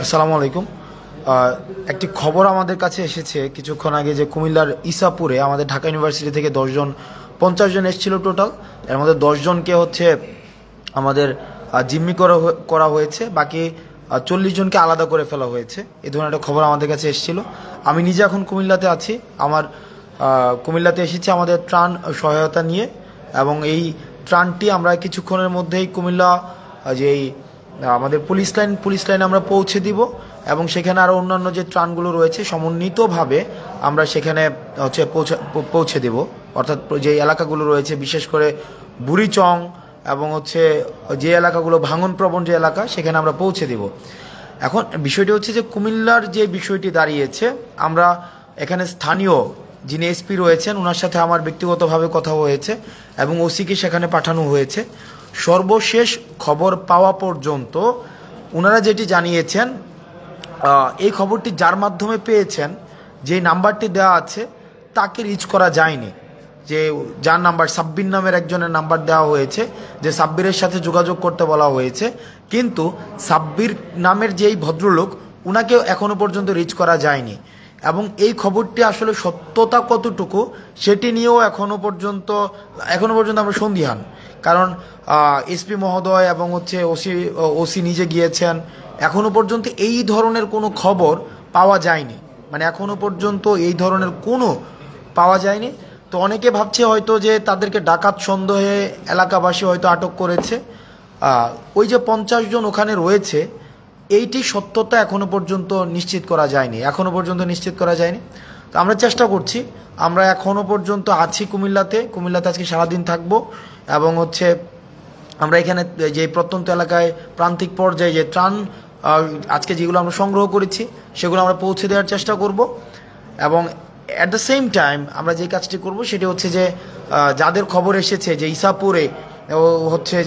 আসসালামু আলাইকুম। একটি খবর আমাদের কাছে এসেছে কিছুক্ষণ আগে যে কুমিল্লার ইসাপুরে আমাদের ঢাকা ইউনিভার্সিটি থেকে 50 জন এসেছিল টোটাল। এর মধ্যে 10 জনকে আমাদের জিম্মি করা হয়েছে, বাকি 40 জনকে আলাদা করে ফেলা হয়েছে। এই ধরনের একটা খবর আমাদের কাছে এসেছিল। আমি নিজে এখন কুমিল্লাতে আছি। কুমিল্লাতে এসেছি আমাদের ত্রাণ সহায়তা নিয়ে, এবং এই ত্রাণটি আমরা কিছুক্ষণের মধ্যেই কুমিল্লা যেই আমাদের পুলিশ লাইন আমরা পৌঁছে দিব, এবং সেখানে আরও অন্যান্য যে ত্রাণগুলো রয়েছে সমন্বিতভাবে আমরা সেখানে পৌঁছে দেব। অর্থাৎ যে এলাকাগুলো রয়েছে বিশেষ করে বুড়িচং এবং যে এলাকাগুলো ভাঙনপ্রবণ যে এলাকা, সেখানে আমরা পৌঁছে দেব। এখন বিষয়টি হচ্ছে যে কুমিল্লার যে বিষয়টি দাঁড়িয়েছে, আমরা এখানে স্থানীয় যিনি এসপি রয়েছেন ওনার সাথে আমার ব্যক্তিগতভাবে কথা হয়েছে এবং ওসিকে সেখানে পাঠানো হয়েছে। সর্বশেষ খবর পাওয়া পর্যন্ত ওনারা যেটি জানিয়েছেন, এই খবরটি যার মাধ্যমে পেয়েছেন, যে নাম্বারটি দেওয়া আছে তাকে রিচ করা যায়নি। যার নাম্বার সাব্বির নামের একজনের নাম্বার দেওয়া হয়েছে, যে সাব্বিরের সাথে যোগাযোগ করতে বলা হয়েছে, কিন্তু সাব্বির নামের যেই ভদ্রলোক ওনাকেও এখনো পর্যন্ত রিচ করা যায়নি। এবং এই খবরটি আসলে সত্যতা কতটুকু সেটি নিয়েও এখনো পর্যন্ত আমরা সন্দিহান। কারণ এসপি মহোদয় এবং ওসি নিজে গিয়েছেন, এখনো পর্যন্ত এই ধরনের কোনো খবর পাওয়া যায়নি। মানে এখনো পর্যন্ত এই ধরনের কোনো পাওয়া যায়নি। তো অনেকে ভাবছে হয়তো যে তাদেরকে ডাকাত সন্দেহে এলাকাবাসী হয়তো আটক করেছে। ওই যে 50 জন ওখানে রয়েছে, এইটি সত্যতা এখনো পর্যন্ত নিশ্চিত করা যায়নি। তো আমরা চেষ্টা করছি। আমরা এখনো পর্যন্ত আছি কুমিল্লাতে আজকে সারাদিন থাকবো, এবং আমরা এখানে যে প্রত্যন্ত এলাকায় প্রান্তিক পর্যায়ে যে ত্রাণ আজকে যেগুলো আমরা সংগ্রহ করেছি সেগুলো আমরা পৌঁছে দেওয়ার চেষ্টা করব। এবং অ্যাট দ্য সেম টাইম আমরা যে কাজটি করব সেটি হচ্ছে যে যাদের খবর এসেছে যে ইসাপুরে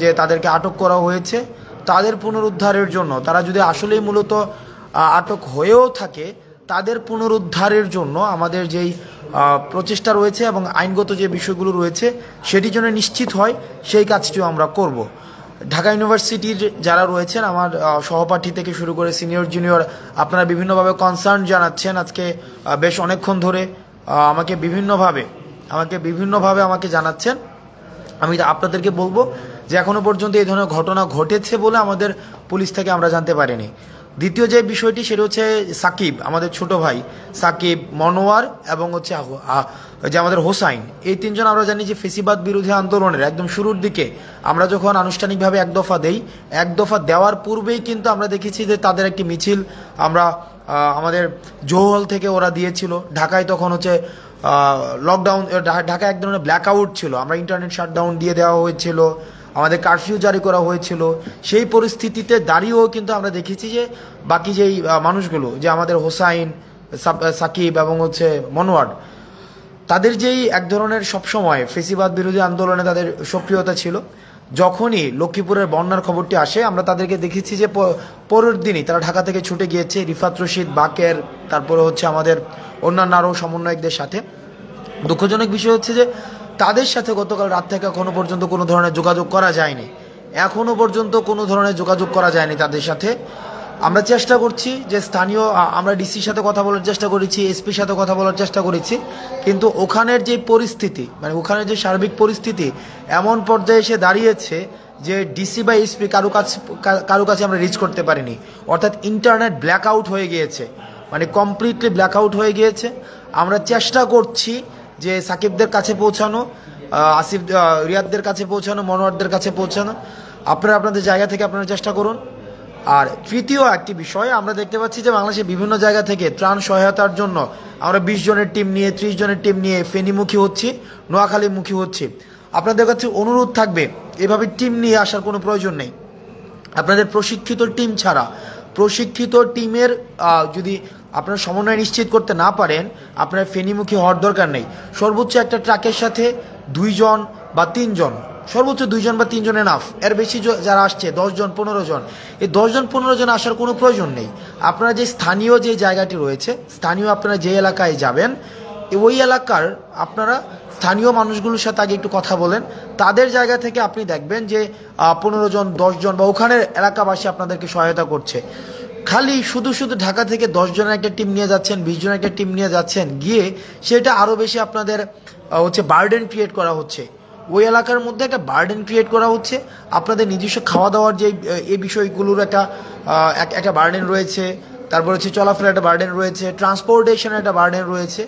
যে তাদেরকে আটক করা হয়েছে, তাদের পুনরুদ্ধারের জন্য, তারা যদি আসলেই মূলত আটক হয়েও থাকে, তাদের পুনরুদ্ধারের জন্য আমাদের যেই প্রচেষ্টা রয়েছে এবং আইনগত যে বিষয়গুলো রয়েছে সেটি যেন নিশ্চিত হয়, সেই কাজটিও আমরা করব। ঢাকা ইউনিভার্সিটির যারা রয়েছেন, আমার সহপাঠী থেকে শুরু করে সিনিয়র জুনিয়র, আপনারা বিভিন্নভাবে কনসার্ন জানাচ্ছেন। আজকে বেশ অনেকক্ষণ ধরে আমাকে বিভিন্নভাবে জানাচ্ছেন। আমি আপনাদেরকে বলবো যে এখনো পর্যন্ত এই ধরনের ঘটনা ঘটেছে বলে আমাদের পুলিশ থেকে আমরা জানতে পারিনি। দ্বিতীয় যে বিষয়টি সেটা হচ্ছে সাকিব, আমাদের ছোট ভাই সাকিব, মনোয়ার এবং যে আমাদের হোসাইন, এই 3 জন আমরা জানি যে ফেসিবাদ বিরোধী আন্দোলনের একদম শুরুর দিকে আমরা যখন আনুষ্ঠানিকভাবে এক দফা দেওয়ার পূর্বেই কিন্তু আমরা দেখেছি যে তাদের একটি মিছিল আমাদের জৌহল থেকে ওরা দিয়েছিল। ঢাকায় তখন লকডাউন, ঢাকায় এক ধরনের ব্ল্যাক আউট ছিল, আমরা ইন্টারনেট শাটডাউন দিয়ে দেওয়া হয়েছিল, আমাদের কারফিউ জারি করা হয়েছিল। সেই পরিস্থিতিতে দাঁড়িয়েও কিন্তু আমরা দেখেছি যে বাকি যেই মানুষগুলো, যে আমাদের হোসাইন, সাকিব এবং মনোয়ার, তাদের যেই এক ধরনের সবসময় ফেসিবাদ বিরোধী আন্দোলনে তাদের সক্রিয়তা ছিল। যখনই লক্ষ্মীপুরের বন্যার খবরটি আসে, আমরা তাদেরকে দেখেছি যে পরের দিনই তারা ঢাকা থেকে ছুটে গিয়েছে রিফাত রশিদ, বাকের, তারপরে আমাদের অন্যান্য আরও সমন্বয়কদের সাথে। দুঃখজনক বিষয় হচ্ছে যে তাদের সাথে গতকাল রাত থেকে এখনো পর্যন্ত কোনো ধরনের যোগাযোগ করা যায়নি। তাদের সাথে আমরা চেষ্টা করছি যে স্থানীয়, আমরা ডিসির সাথে কথা বলার চেষ্টা করেছি, এসপির সাথে কথা বলার চেষ্টা করেছি, কিন্তু ওখানের যে পরিস্থিতি, মানে ওখানের যে সার্বিক পরিস্থিতি এমন পর্যায়ে এসে দাঁড়িয়েছে যে ডিসি বা এসপি কারো কাছে আমরা রিচ করতে পারিনি। অর্থাৎ ইন্টারনেট ব্ল্যাক আউট হয়ে গিয়েছে, মানে কমপ্লিটলি ব্ল্যাক আউট হয়ে গিয়েছে। আমরা চেষ্টা করছি যে সাকিবদের কাছে পৌঁছানো, রিয়াদদের কাছে পৌঁছানো, মনোয়ারদের কাছে পৌঁছানো। আপনারা আপনাদের জায়গা থেকে আপনারা চেষ্টা করুন। আর তৃতীয় একটি বিষয়, আমরা দেখতে পাচ্ছি যে বাংলাদেশের বিভিন্ন জায়গা থেকে ত্রাণ সহায়তার জন্য আমরা 20 জনের টিম নিয়ে, 30 জনের টিম নিয়ে ফেনীমুখী হচ্ছি, নোয়াখালীমুখী হচ্ছি। আপনাদের কাছে অনুরোধ থাকবে, এভাবে টিম নিয়ে আসার কোনো প্রয়োজন নেই। আপনাদের প্রশিক্ষিত টিম ছাড়া, প্রশিক্ষিত টিমের যদি আপনারা সমন্বয় নিশ্চিত করতে না পারেন, আপনার ফেনীমুখী হওয়ার দরকার নেই। সর্বোচ্চ একটা ট্রাকের সাথে 2 জন বা 3 জন, সর্বোচ্চ 2 জন বা 3 জন এনাফ। এর বেশি যারা আসছে 10 জন 15 জন, এই 10 জন 15 জন আসার কোনো প্রয়োজন নেই। আপনারা যে স্থানীয় যে জায়গাটি রয়েছে, আপনারা যে এলাকায় যাবেন, ওই এলাকার আপনারা স্থানীয় মানুষগুলোর সাথে আগে একটু কথা বলেন। তাদের জায়গা থেকে আপনি দেখবেন যে 15 জন 10 জন বা ওখানের এলাকাবাসী আপনাদেরকে সহায়তা করছে। খালি শুধু শুধু ঢাকা থেকে 10 জনের একটা টিম নিয়ে যাচ্ছেন, 20 জনের একটা টিম নিয়ে যাচ্ছেন, গিয়ে সেটা আরও বেশি আপনাদের হচ্ছে বার্ডেন ক্রিয়েট করা হচ্ছে। ওই এলাকার মধ্যে একটা বার্ডেন ক্রিয়েট করা হচ্ছে। আপনাদের নিজস্ব খাওয়া দাওয়ার যে এই বিষয়গুলোর একটা বার্ডেন রয়েছে, তারপর হচ্ছে চলাফেরার একটা বার্ডেন রয়েছে, ট্রান্সপোর্টেশনের একটা বার্ডেন রয়েছে।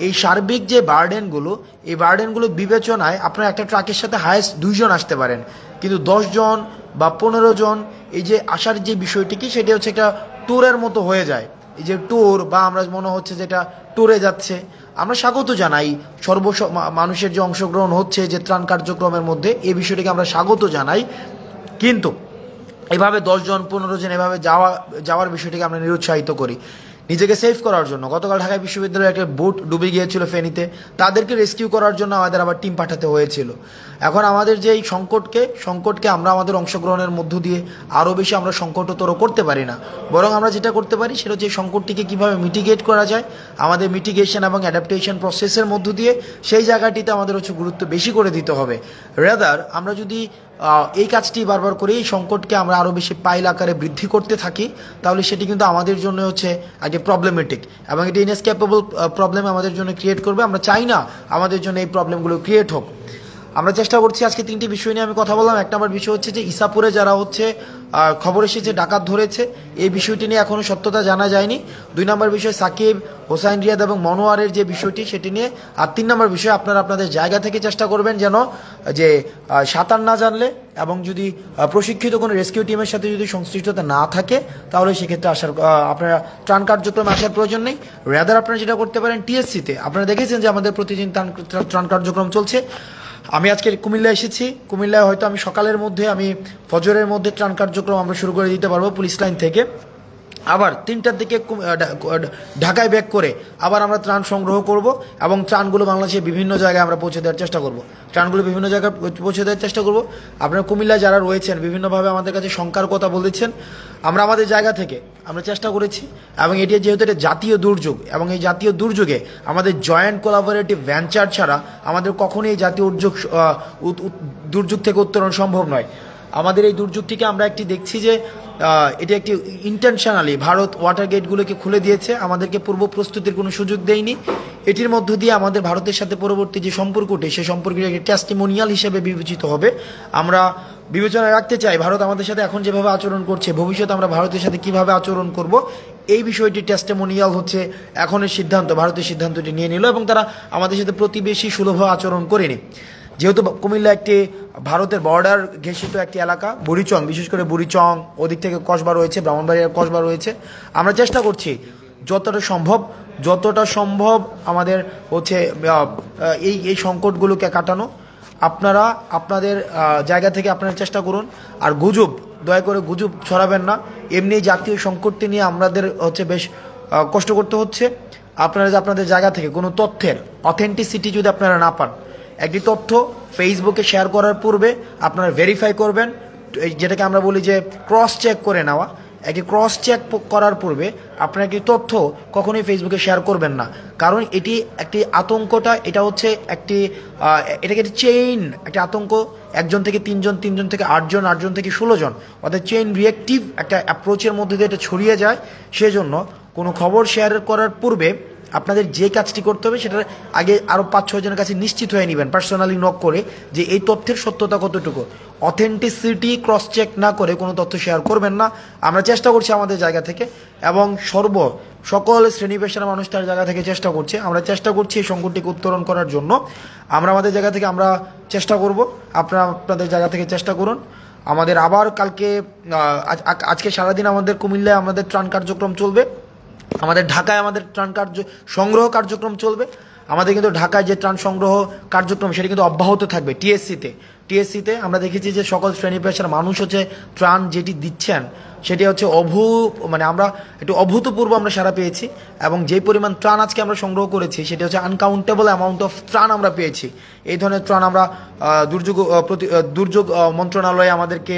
এই সার্বিক যে বার্ডেনগুলো, এই বার্ডেনগুলো বিবেচনায় আপনার একটা ট্রাকের সাথে হায়েস্ট 2 জন আসতে পারেন, কিন্তু 10 জন বা 15 জন এই যে আসার যে বিষয়টি কি, সেটা হচ্ছে একটা ট্যুরের মতো হয়ে যায়। এই যে ট্যুর বা আমরা মনে হচ্ছে যেটা ট্যুরে যাচ্ছে, আমরা স্বাগত জানাই মানুষের যে অংশগ্রহণ হচ্ছে যে ত্রাণ কার্যক্রমের মধ্যে, এই বিষয়টিকে আমরা স্বাগত জানাই। কিন্তু এভাবে 10 জন 15 জন এভাবে যাওয়ার বিষয়টিকে আমরা নিরুৎসাহিত করি নিজেকে সেভ করার জন্য। গতকাল ঢাকা বিশ্ববিদ্যালয়ের একটা বোট ডুবে গিয়েছিল ফেনীতে, তাদেরকে রেস্কিউ করার জন্য আমাদের আবার টিম পাঠাতে হয়েছিল। এখন আমাদের যে এই সংকটকে আমরা আমাদের অংশগ্রহণের মধ্য দিয়ে আরও বেশি আমরা সংকটতর করতে পারি না, বরং আমরা যেটা করতে পারি সেটা হচ্ছে এই সংকটটিকে কীভাবে মিটিগেট করা যায়। আমাদের মিটিগেশন এবং অ্যাডাপ্টেশন প্রসেসের মধ্য দিয়ে সেই জায়গাটিতে আমাদের হচ্ছে গুরুত্ব বেশি করে দিতে হবে। রেদার আমরা যদি এই কাজটি বারবার করে এই সংকটকে আমরা আরও বেশি পাইল আকারে বৃদ্ধি করতে থাকি, তাহলে সেটি কিন্তু আমাদের জন্য হচ্ছে একটা প্রবলেমেটিক এবং এটি ইনএসকেপেবল প্রবলেম আমাদের জন্য ক্রিয়েট করবে। আমরা চাই না আমাদের জন্য এই প্রবলেমগুলো ক্রিয়েট হোক। আমরা চেষ্টা করছি, আজকে 3টি বিষয় নিয়ে আমি কথা বললাম। 1 নম্বর বিষয় হচ্ছে যে ইসাপুরে যারা হচ্ছে খবর এসেছে ডাকাত ধরেছে, এই বিষয়টি নিয়ে এখনও সত্যতা জানা যায়নি। 2 নম্বর বিষয় সাকিব, হোসাইন রিয়াদ এবং মনোয়ারের যে বিষয়টি সেটি নিয়ে। আর 3 নম্বর বিষয় আপনারা আপনাদের জায়গা থেকে চেষ্টা করবেন যেন যে সাঁতার না জানলে এবং যদি প্রশিক্ষিত কোনো রেস্কিউ টিমের সাথে যদি সংশ্লিষ্টতা না থাকে, তাহলে সেক্ষেত্রে আপনারা ত্রাণ কার্যক্রমে আসার প্রয়োজন নেই। রেদার আপনারা যেটা করতে পারেন টিএসসিতে, আপনারা দেখেছেন যে আমাদের প্রতিদিন ত্রাণ কার্যক্রম চলছে। আমি আজকে কুমিল্লায় এসেছি, কুমিল্লায় হয়তো আমি সকালের মধ্যে আমি ফজরের মধ্যে ত্রাণ কার্যক্রম আমরা শুরু করে দিতে পারবো পুলিশ লাইন থেকে। আবার 3টার দিকে ঢাকায় ব্যাক করে আবার আমরা ত্রাণ সংগ্রহ করব এবং ত্রাণগুলো বাংলাদেশের বিভিন্ন জায়গায় আমরা পৌঁছে দেওয়ার চেষ্টা করব। ত্রাণগুলো বিভিন্ন জায়গায় পৌঁছে দেওয়ার চেষ্টা করব। আপনারা কুমিল্লায় যারা রয়েছেন বিভিন্নভাবে আমাদের কাছে শঙ্কার কথা বলেছেন, আমরা আমাদের জায়গা থেকে আমরা চেষ্টা করেছি এবং এটি যেহেতু এটা জাতীয় দুর্যোগ এবং এই জাতীয় দুর্যোগে আমাদের জয়েন্ট কোলাবোরেটিভ ভেঞ্চার ছাড়া আমাদের কখনোই এই জাতীয় দুর্যোগ থেকে উত্তরণ সম্ভব নয়। আমাদের এই দুর্যোগটিকে আমরা একটি দেখছি যে এটি একটি ইন্টেনশনালি ভারত ওয়াটার গেটগুলোকে খুলে দিয়েছে, আমাদেরকে পূর্ব প্রস্তুতির কোনো সুযোগ দেয়নি। এটির মধ্য দিয়ে আমাদের ভারতের সাথে পরবর্তী যে সম্পর্কটি, সেই সম্পর্কটি একটি টেস্টিমোনিয়াল হিসেবে বিবেচিত হবে। আমরা বিবেচনা রাখতে চাই ভারত আমাদের সাথে এখন যেভাবে আচরণ করছে, ভবিষ্যতে আমরা ভারতের সাথে কিভাবে আচরণ করব, এই বিষয়টি টেস্টিমোনিয়াল হচ্ছে এখনের সিদ্ধান্ত। ভারতের সিদ্ধান্তটি নিয়ে নিল এবং তারা আমাদের সাথে প্রতিবেশী সুলভ আচরণ করেনি। যেহেতু কুমিল্লা একটি ভারতের বর্ডার ঘেঁষিত একটি এলাকা, বুড়িচং, বিশেষ করে বুড়িচং, ওদিক থেকে কসবা রয়েছে, ব্রাহ্মণবাড়িয়ার কসবা রয়েছে, আমরা চেষ্টা করছি যতটা সম্ভব আমাদের হচ্ছে এই সংকটগুলোকে কাটানো। আপনারা আপনাদের জায়গা থেকে আপনারা চেষ্টা করুন। আর গুজব, দয়া করে গুজব ছড়াবেন না। এমনি জাতীয় সংকটটি নিয়ে আমাদের হচ্ছে বেশ কষ্ট করতে হচ্ছে। আপনারা যে আপনাদের জায়গা থেকে কোনো তথ্যের অথেন্টিসিটি যদি আপনারা না পান, একটি তথ্য ফেসবুকে শেয়ার করার পূর্বে আপনারা ভেরিফাই করবেন, যেটাকে আমরা বলি যে ক্রস চেক করে নেওয়া। একটি ক্রস চেক করার পূর্বে আপনার একটি তথ্য কখনোই ফেসবুকে শেয়ার করবেন না, কারণ এটি একটি আতঙ্কটা, এটা হচ্ছে এটাকে একটি চেইন, একটি আতঙ্ক। 1 জন থেকে 3 জন, 3 জন থেকে 8 জন, 8 জন থেকে 16 জন, অর্থাৎ চেইন রিয়েক্টিভ একটা অ্যাপ্রোচের মধ্যে দিয়ে এটা ছড়িয়ে যায়। সেজন্য কোনো খবর শেয়ার করার পূর্বে আপনাদের যে কাজটি করতে হবে সেটা আগে আরও 5-6 জনের কাছে নিশ্চিত হয়ে নেবেন, পার্সোনালি নক করে, যে এই তথ্যের সত্যতা কতটুকু। অথেন্টিসিটি ক্রস চেক না করে কোনো তথ্য শেয়ার করবেন না। আমরা চেষ্টা করছি আমাদের জায়গা থেকে এবং সকল শ্রেণী পেশার মানুষ তার জায়গা থেকে চেষ্টা করছে। আমরা চেষ্টা করছি এই সংকটটিকে উত্তরণ করার জন্য। আমরা আমাদের জায়গা থেকে আমরা চেষ্টা করব, আপনারা আপনাদের জায়গা থেকে চেষ্টা করুন। আমাদের আবার কালকে আজকে সারাদিন আমাদের কুমিল্লায় আমাদের ত্রাণ কার্যক্রম চলবে, আমাদের ঢাকায় আমাদের ত্রাণ সংগ্রহ কার্যক্রম চলবে। আমাদের কিন্তু ঢাকায় যে ত্রাণ সংগ্রহ কার্যক্রম সেটা কিন্তু অব্যাহত থাকবে। টিএসসিতে আমরা দেখেছি যে সকল শ্রেণী পেশার মানুষ হচ্ছে ত্রাণ যেটি দিচ্ছেন সেটি হচ্ছে আমরা একটু অভূতপূর্ব আমরা সাড়া পেয়েছি এবং যেই পরিমাণ ত্রাণ আজকে আমরা সংগ্রহ করেছি সেটি হচ্ছে আনকাউন্টেবল অ্যামাউন্ট অফ ত্রাণ আমরা পেয়েছি। এই ধরনের ত্রাণ আমরা দুর্যোগ মন্ত্রণালয়ে আমাদেরকে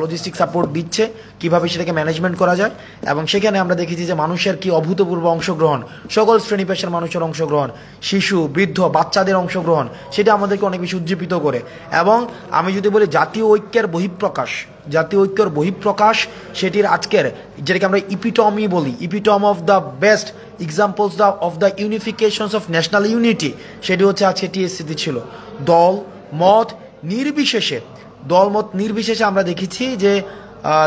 লজিস্টিক সাপোর্ট দিচ্ছে কিভাবে সেটাকে ম্যানেজমেন্ট করা যায়, এবং সেখানে আমরা দেখেছি যে মানুষের কি অভূতপূর্ব অংশগ্রহণ, সকল শ্রেণী পেশার মানুষের অংশগ্রহণ, শিশু, বৃদ্ধ, বাচ্চাদের অংশগ্রহণ, সেটা আমাদেরকে অনেক বেশি উজ্জীবিত করে। এবং আমি যদি বলি জাতীয় ঐক্যের বহিঃপ্রকাশ, জাতীয় ঐক্যর বহিঃপ্রকাশ, সেটির আজকের যেটাকে আমরা ইপিটমি বলি, ইপিটম of the best examples of the ইউনিফিকেশনস of national unity, সেটি হচ্ছে আজকে টিএসসিতে ছিল। দল মত নির্বিশেষে আমরা দেখেছি যে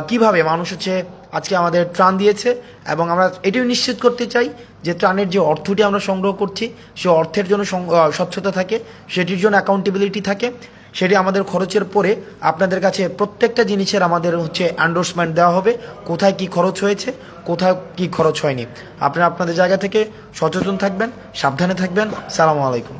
কিভাবে মানুষ হচ্ছে আজকে আমাদের ত্রাণ দিয়েছে, এবং আমরা এটিও নিশ্চিত করতে চাই যে ত্রাণের যে অর্থটি আমরা সংগ্রহ করছি সে অর্থের জন্য স্বচ্ছতা থাকে, সেটির জন্য অ্যাকাউন্টেবিলিটি থাকে, সেটি আমাদের খরচের পরে আপনাদের কাছে প্রত্যেকটা জিনিসের আমাদের হচ্ছে এন্ডোর্সমেন্ট দেওয়া হবে, কোথায় কি খরচ হয়েছে, কোথায় কি খরচ হয়নি। আপনারা আপনাদের জায়গা থেকে সচেতন থাকবেন, সাবধানে থাকবেন। সালামু আলাইকুম।